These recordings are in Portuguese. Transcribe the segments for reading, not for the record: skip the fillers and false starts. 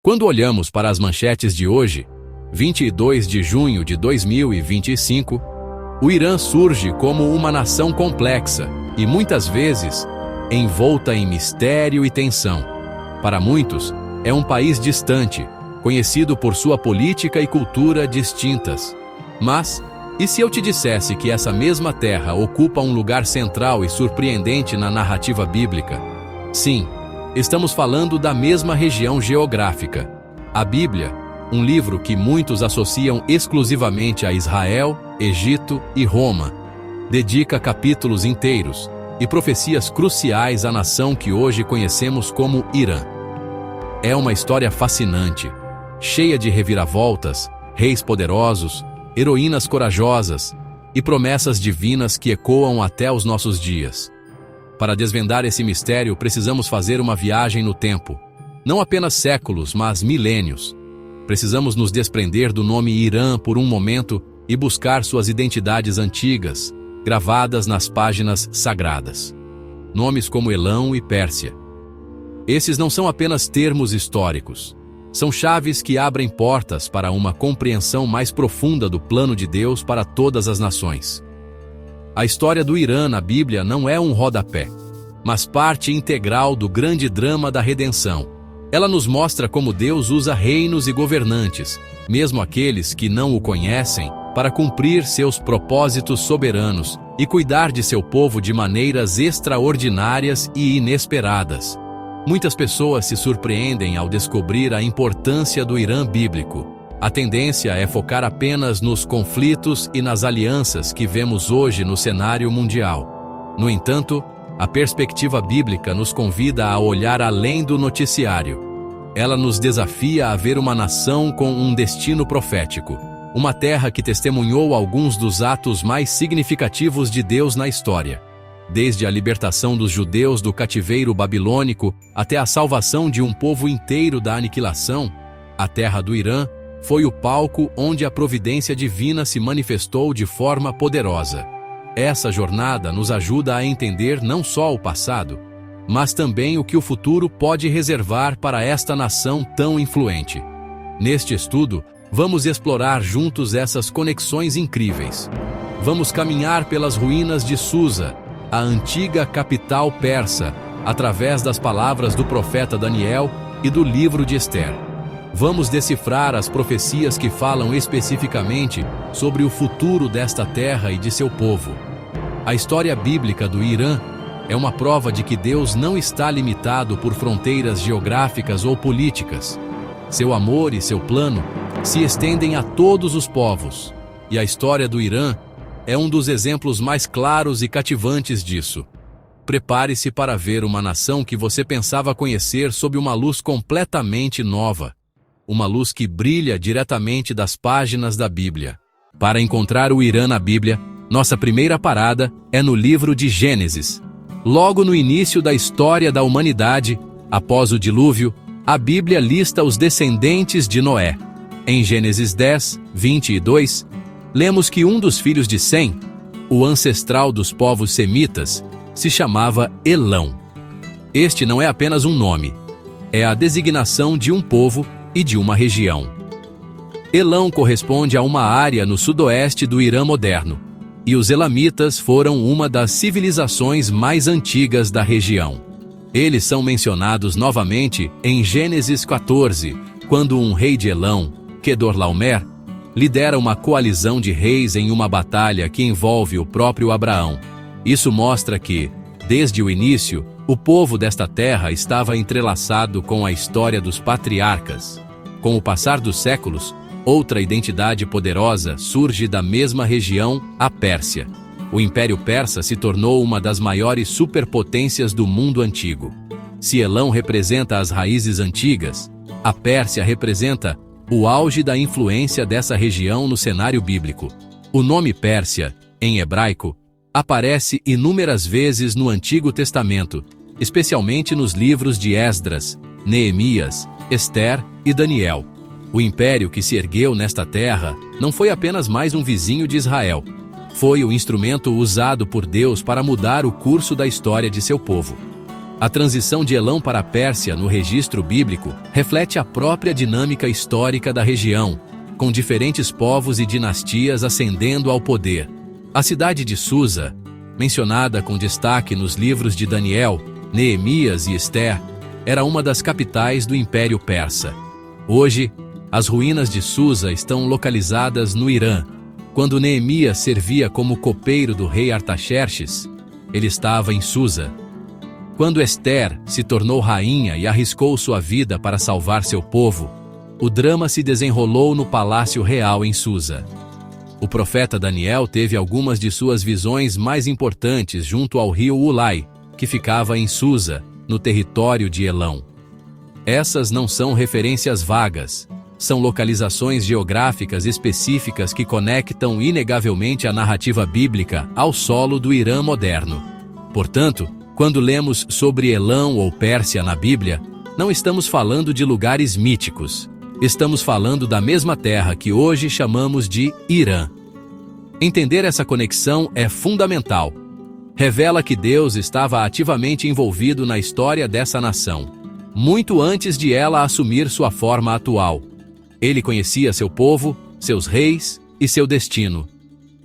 Quando olhamos para as manchetes de hoje, 22 de junho de 2025, o Irã surge como uma nação complexa e, muitas vezes, envolta em mistério e tensão. Para muitos, é um país distante, conhecido por sua política e cultura distintas. Mas, e se eu te dissesse que essa mesma terra ocupa um lugar central e surpreendente na narrativa bíblica? Sim, estamos falando da mesma região geográfica. A Bíblia, um livro que muitos associam exclusivamente a Israel, Egito e Roma, dedica capítulos inteiros e profecias cruciais à nação que hoje conhecemos como Irã. É uma história fascinante, cheia de reviravoltas, reis poderosos, heroínas corajosas e promessas divinas que ecoam até os nossos dias. Para desvendar esse mistério, precisamos fazer uma viagem no tempo. Não apenas séculos, mas milênios. Precisamos nos desprender do nome Irã por um momento e buscar suas identidades antigas, gravadas nas páginas sagradas. Nomes como Elão e Pérsia. Esses não são apenas termos históricos. São chaves que abrem portas para uma compreensão mais profunda do plano de Deus para todas as nações. A história do Irã na Bíblia não é um rodapé, mas parte integral do grande drama da redenção. Ela nos mostra como Deus usa reinos e governantes, mesmo aqueles que não o conhecem, para cumprir seus propósitos soberanos e cuidar de seu povo de maneiras extraordinárias e inesperadas. Muitas pessoas se surpreendem ao descobrir a importância do Irã bíblico. A tendência é focar apenas nos conflitos e nas alianças que vemos hoje no cenário mundial. No entanto, a perspectiva bíblica nos convida a olhar além do noticiário. Ela nos desafia a ver uma nação com um destino profético, uma terra que testemunhou alguns dos atos mais significativos de Deus na história. Desde a libertação dos judeus do cativeiro babilônico até a salvação de um povo inteiro da aniquilação, a terra do Irã foi o palco onde a providência divina se manifestou de forma poderosa. Essa jornada nos ajuda a entender não só o passado, mas também o que o futuro pode reservar para esta nação tão influente. Neste estudo, vamos explorar juntos essas conexões incríveis. Vamos caminhar pelas ruínas de Susa, a antiga capital persa, através das palavras do profeta Daniel e do livro de Ester. Vamos decifrar as profecias que falam especificamente sobre o futuro desta terra e de seu povo. A história bíblica do Irã é uma prova de que Deus não está limitado por fronteiras geográficas ou políticas. Seu amor e seu plano se estendem a todos os povos, e a história do Irã é um dos exemplos mais claros e cativantes disso. Prepare-se para ver uma nação que você pensava conhecer sob uma luz completamente nova. Uma luz que brilha diretamente das páginas da Bíblia. Para encontrar o Irã na Bíblia, nossa primeira parada é no livro de Gênesis. Logo no início da história da humanidade, após o dilúvio, a Bíblia lista os descendentes de Noé. Em Gênesis 10, 22, lemos que um dos filhos de Sem, o ancestral dos povos semitas, se chamava Elão. Este não é apenas um nome, é a designação de um povo e de uma região. Elão corresponde a uma área no sudoeste do Irã moderno, e os elamitas foram uma das civilizações mais antigas da região. Eles são mencionados novamente em Gênesis 14, quando um rei de Elão, Quedorlaomer, lidera uma coalizão de reis em uma batalha que envolve o próprio Abraão. Isso mostra que, desde o início, o povo desta terra estava entrelaçado com a história dos patriarcas. Com o passar dos séculos, outra identidade poderosa surge da mesma região, a Pérsia. O Império Persa se tornou uma das maiores superpotências do mundo antigo. Se Elão representa as raízes antigas, a Pérsia representa o auge da influência dessa região no cenário bíblico. O nome Pérsia, em hebraico, aparece inúmeras vezes no Antigo Testamento, especialmente nos livros de Esdras, Neemias, Ester e Daniel. O império que se ergueu nesta terra não foi apenas mais um vizinho de Israel. Foi o instrumento usado por Deus para mudar o curso da história de seu povo. A transição de Elão para a Pérsia no registro bíblico reflete a própria dinâmica histórica da região, com diferentes povos e dinastias ascendendo ao poder. A cidade de Susa, mencionada com destaque nos livros de Daniel, Neemias e Ester, era uma das capitais do Império Persa. Hoje, as ruínas de Susa estão localizadas no Irã. Quando Neemias servia como copeiro do rei Artaxerxes, ele estava em Susa. Quando Ester se tornou rainha e arriscou sua vida para salvar seu povo, o drama se desenrolou no Palácio Real em Susa. O profeta Daniel teve algumas de suas visões mais importantes junto ao rio Ulai, que ficava em Susa, no território de Elão. Essas não são referências vagas, são localizações geográficas específicas que conectam inegavelmente a narrativa bíblica ao solo do Irã moderno. Portanto, quando lemos sobre Elão ou Pérsia na Bíblia, não estamos falando de lugares míticos. Estamos falando da mesma terra que hoje chamamos de Irã. Entender essa conexão é fundamental. Revela que Deus estava ativamente envolvido na história dessa nação, muito antes de ela assumir sua forma atual. Ele conhecia seu povo, seus reis e seu destino.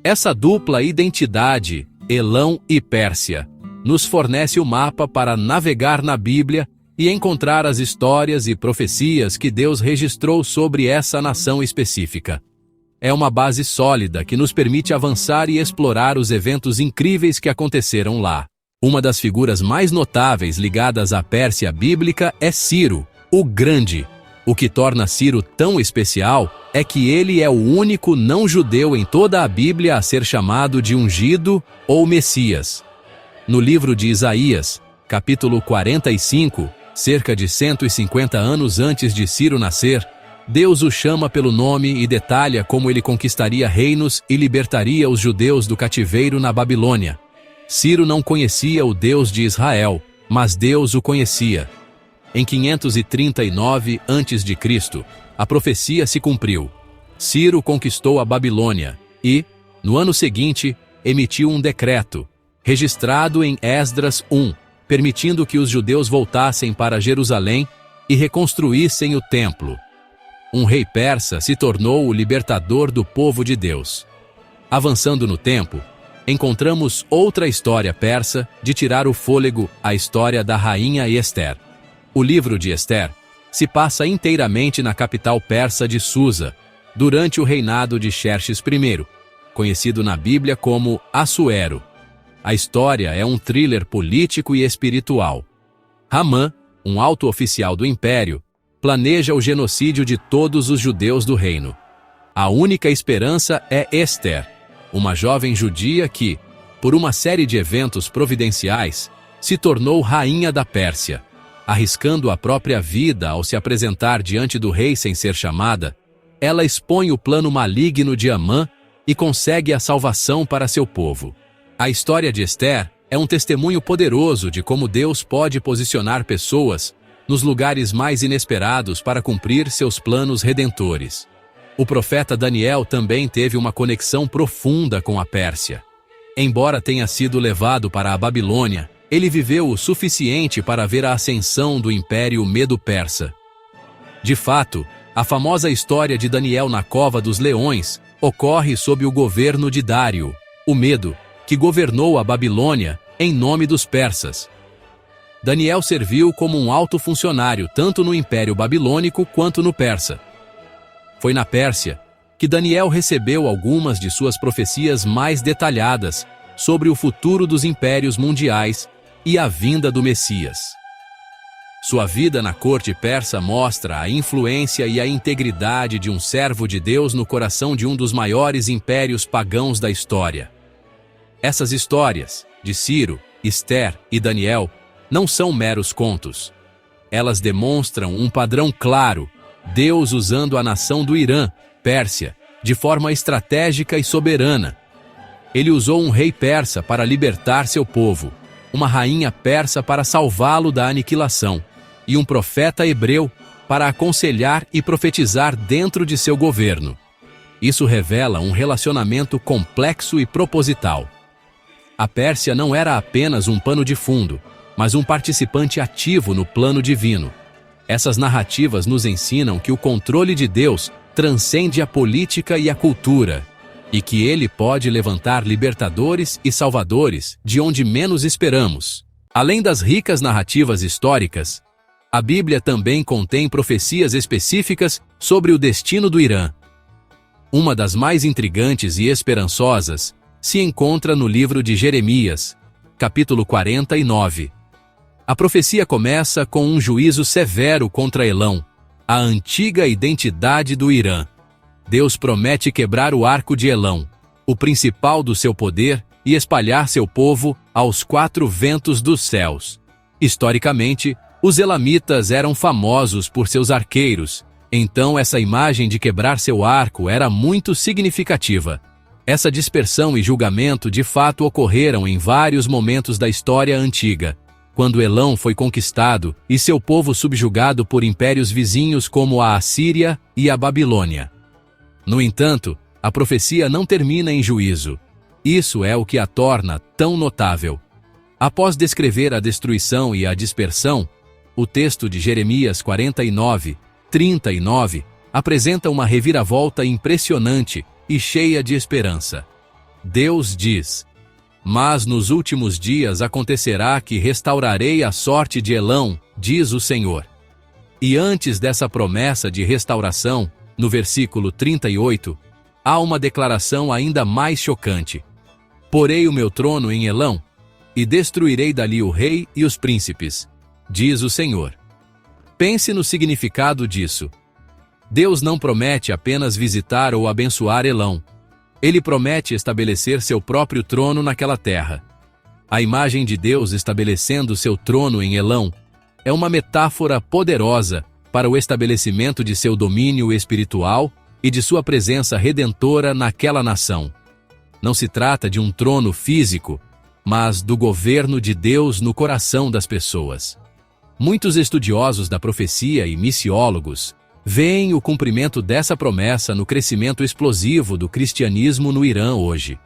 Essa dupla identidade, Elão e Pérsia, nos fornece o mapa para navegar na Bíblia e encontrar as histórias e profecias que Deus registrou sobre essa nação específica. É uma base sólida que nos permite avançar e explorar os eventos incríveis que aconteceram lá. Uma das figuras mais notáveis ligadas à Pérsia bíblica é Ciro, o Grande. O que torna Ciro tão especial é que ele é o único não-judeu em toda a Bíblia a ser chamado de ungido ou Messias. No livro de Isaías, capítulo 45, cerca de 150 anos antes de Ciro nascer, Deus o chama pelo nome e detalha como ele conquistaria reinos e libertaria os judeus do cativeiro na Babilônia. Ciro não conhecia o Deus de Israel, mas Deus o conhecia. Em 539 a.C., a profecia se cumpriu. Ciro conquistou a Babilônia e, no ano seguinte, emitiu um decreto, registrado em Esdras 1, permitindo que os judeus voltassem para Jerusalém e reconstruíssem o templo. Um rei persa se tornou o libertador do povo de Deus. Avançando no tempo, encontramos outra história persa de tirar o fôlego, a história da rainha Ester. O livro de Ester se passa inteiramente na capital persa de Susa, durante o reinado de Xerxes I, conhecido na Bíblia como Assuero. A história é um thriller político e espiritual. Hamã, um alto oficial do império, planeja o genocídio de todos os judeus do reino. A única esperança é Ester, uma jovem judia que, por uma série de eventos providenciais, se tornou rainha da Pérsia. Arriscando a própria vida ao se apresentar diante do rei sem ser chamada, ela expõe o plano maligno de Hamã e consegue a salvação para seu povo. A história de Ester é um testemunho poderoso de como Deus pode posicionar pessoas nos lugares mais inesperados para cumprir seus planos redentores. O profeta Daniel também teve uma conexão profunda com a Pérsia. Embora tenha sido levado para a Babilônia, ele viveu o suficiente para ver a ascensão do Império Medo-Persa. De fato, a famosa história de Daniel na Cova dos Leões ocorre sob o governo de Dário, o Medo, que governou a Babilônia em nome dos persas. Daniel serviu como um alto funcionário tanto no Império Babilônico quanto no Persa. Foi na Pérsia que Daniel recebeu algumas de suas profecias mais detalhadas sobre o futuro dos impérios mundiais e a vinda do Messias. Sua vida na corte persa mostra a influência e a integridade de um servo de Deus no coração de um dos maiores impérios pagãos da história. Essas histórias, de Ciro, Ester e Daniel, não são meros contos. Elas demonstram um padrão claro, Deus usando a nação do Irã, Pérsia, de forma estratégica e soberana. Ele usou um rei persa para libertar seu povo, uma rainha persa para salvá-lo da aniquilação, e um profeta hebreu para aconselhar e profetizar dentro de seu governo. Isso revela um relacionamento complexo e proposital. A Pérsia não era apenas um pano de fundo, mas um participante ativo no plano divino. Essas narrativas nos ensinam que o controle de Deus transcende a política e a cultura, e que Ele pode levantar libertadores e salvadores de onde menos esperamos. Além das ricas narrativas históricas, a Bíblia também contém profecias específicas sobre o destino do Irã. Uma das mais intrigantes e esperançosas se encontra no livro de Jeremias, capítulo 49. A profecia começa com um juízo severo contra Elão, a antiga identidade do Irã. Deus promete quebrar o arco de Elão, o principal do seu poder, e espalhar seu povo aos quatro ventos dos céus. Historicamente, os elamitas eram famosos por seus arqueiros, então essa imagem de quebrar seu arco era muito significativa. Essa dispersão e julgamento de fato ocorreram em vários momentos da história antiga, quando Elão foi conquistado e seu povo subjugado por impérios vizinhos como a Assíria e a Babilônia. No entanto, a profecia não termina em juízo. Isso é o que a torna tão notável. Após descrever a destruição e a dispersão, o texto de Jeremias 49, 39 apresenta uma reviravolta impressionante e cheia de esperança. Deus diz: "Mas nos últimos dias acontecerá que restaurarei a sorte de Elão, diz o Senhor." E antes dessa promessa de restauração, no versículo 38, há uma declaração ainda mais chocante: "Porei o meu trono em Elão, e destruirei dali o rei e os príncipes, diz o Senhor." Pense no significado disso. Deus não promete apenas visitar ou abençoar Elão. Ele promete estabelecer seu próprio trono naquela terra. A imagem de Deus estabelecendo seu trono em Elão é uma metáfora poderosa para o estabelecimento de seu domínio espiritual e de sua presença redentora naquela nação. Não se trata de um trono físico, mas do governo de Deus no coração das pessoas. Muitos estudiosos da profecia e missiólogos veem o cumprimento dessa promessa no crescimento explosivo do cristianismo no Irã hoje.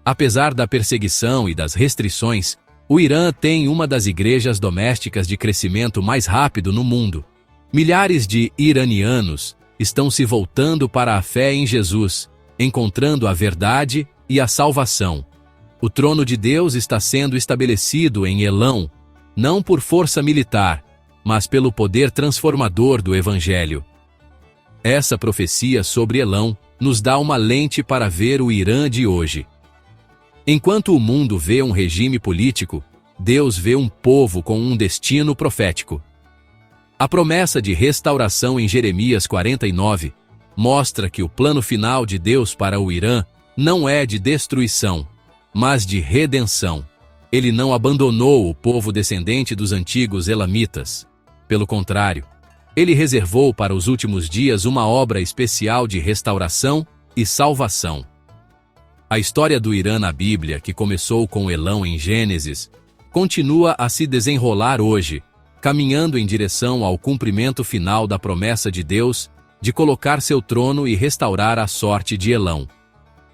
Apesar da perseguição e das restrições, o Irã tem uma das igrejas domésticas de crescimento mais rápido no mundo. Milhares de iranianos estão se voltando para a fé em Jesus, encontrando a verdade e a salvação. O trono de Deus está sendo estabelecido em Elão, não por força militar, mas pelo poder transformador do Evangelho. Essa profecia sobre Elão nos dá uma lente para ver o Irã de hoje. Enquanto o mundo vê um regime político, Deus vê um povo com um destino profético. A promessa de restauração em Jeremias 49 mostra que o plano final de Deus para o Irã não é de destruição, mas de redenção. Ele não abandonou o povo descendente dos antigos elamitas. Pelo contrário, ele reservou para os últimos dias uma obra especial de restauração e salvação. A história do Irã na Bíblia, que começou com Elão em Gênesis, continua a se desenrolar hoje, caminhando em direção ao cumprimento final da promessa de Deus de colocar seu trono e restaurar a sorte de Elão.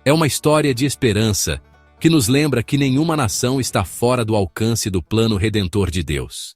É uma história de esperança que nos lembra que nenhuma nação está fora do alcance do plano redentor de Deus.